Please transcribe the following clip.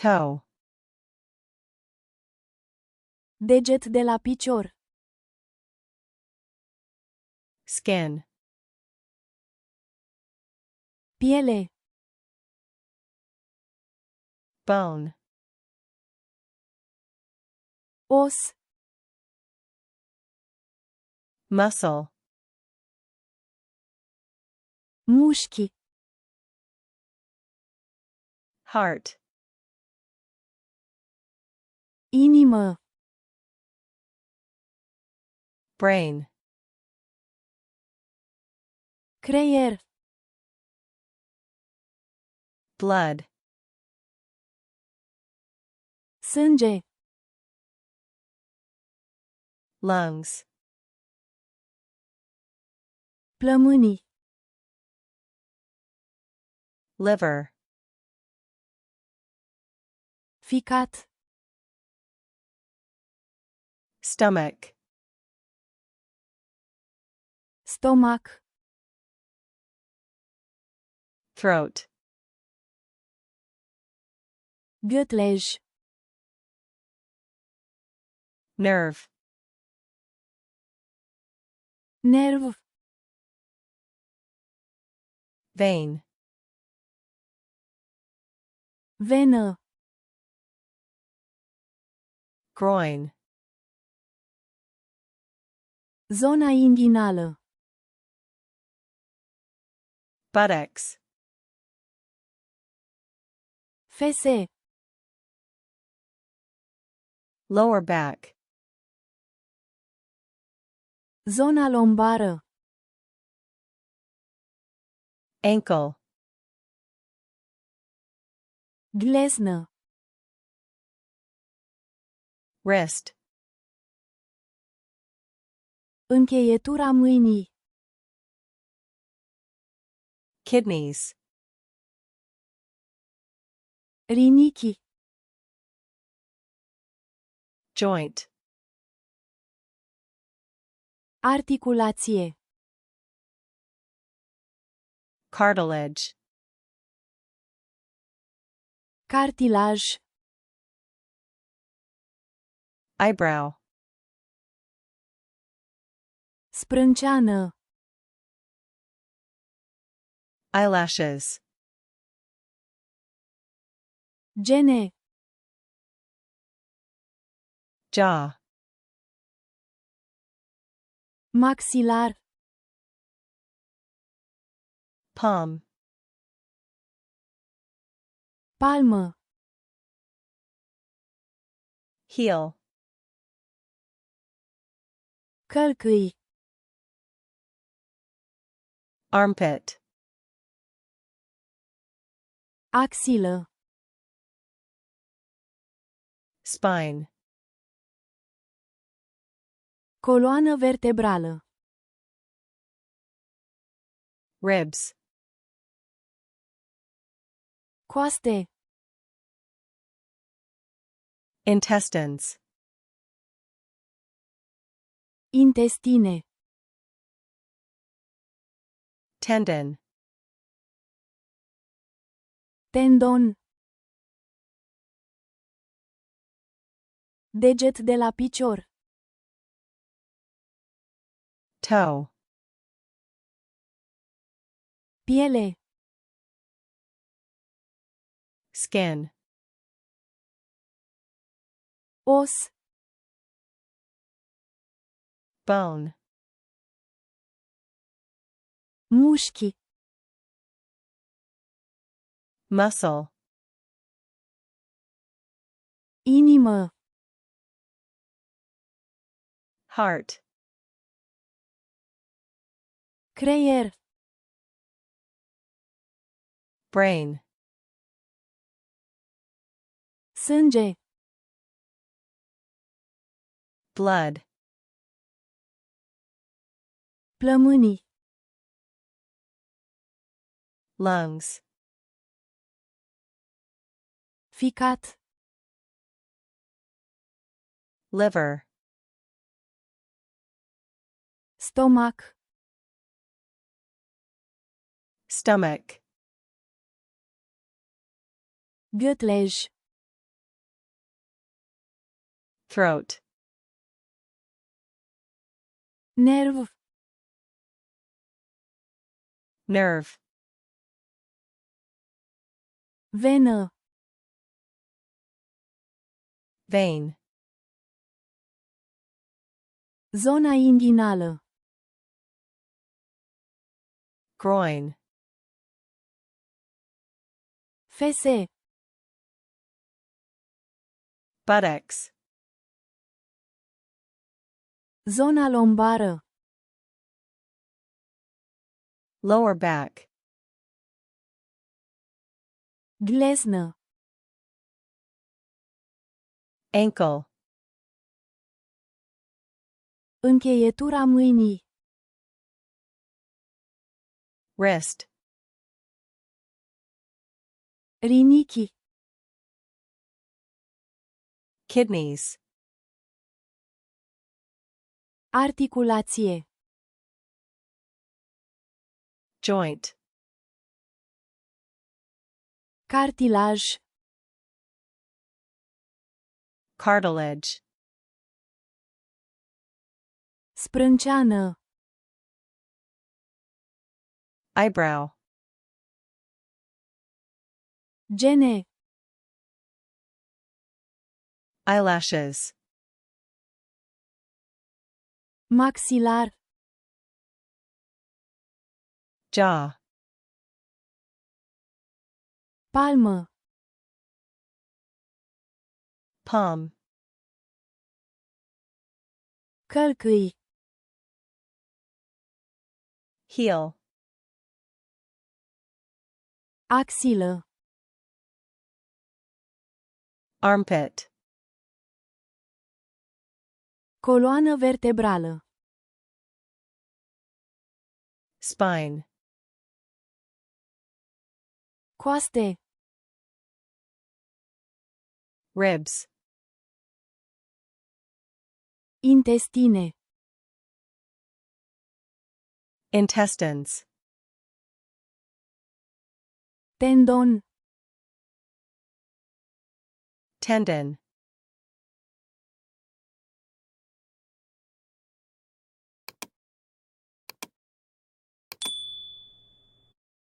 toe, Deget de la picior. skin, Piele. bone, Os. muscle, Mușchi. heart, Inimă. brain, Creier. blood, Sânge. lungs, Plămânii. liver, Ficat. stomach, Stomac. throat, Gâtlej. nerve, Nerv. vein, Venă. groin, Zona inghinală. buttocks, Fese. lower back, Zona lombară. ankle, Gleznă. wrist, Încheietura mâinii. kidneys, Rinichii. joint, Articulație. cartilage, Cartilaj. eyebrow, Sprânceană. eyelashes, Gene. jaw, Maxilar. palm, Palmă. heel, Călcâi. armpit, Axilă. spine, Coloană vertebrală. ribs, Coaste. intestines, Intestine. tendon, Tendon. Deget de la picior. toe, Piele. skin, Os. bone, Mușchi. muscle, Inimă. heart, Creier. brain, Sânge. blood, Plămânii. lungs, Ficat. liver, Stomac. stomach, Gâtlej. throat, nerv, nerve, venă, vein, zona inghinală, groin, fese, buttocks, zona lombară, lower back, gleznă, ankle, încheietura mâinii, wrist, rinichii, kidneys, articulație, joint, cartilaj, cartilage, sprânceană, eyebrow, gene, eyelashes, maxilar, jaw, palmă, palm, călcâi, heel, axilă, armpit, coloană vertebrală, spine, coaste, ribs, intestine, intestines, tendon, tendon,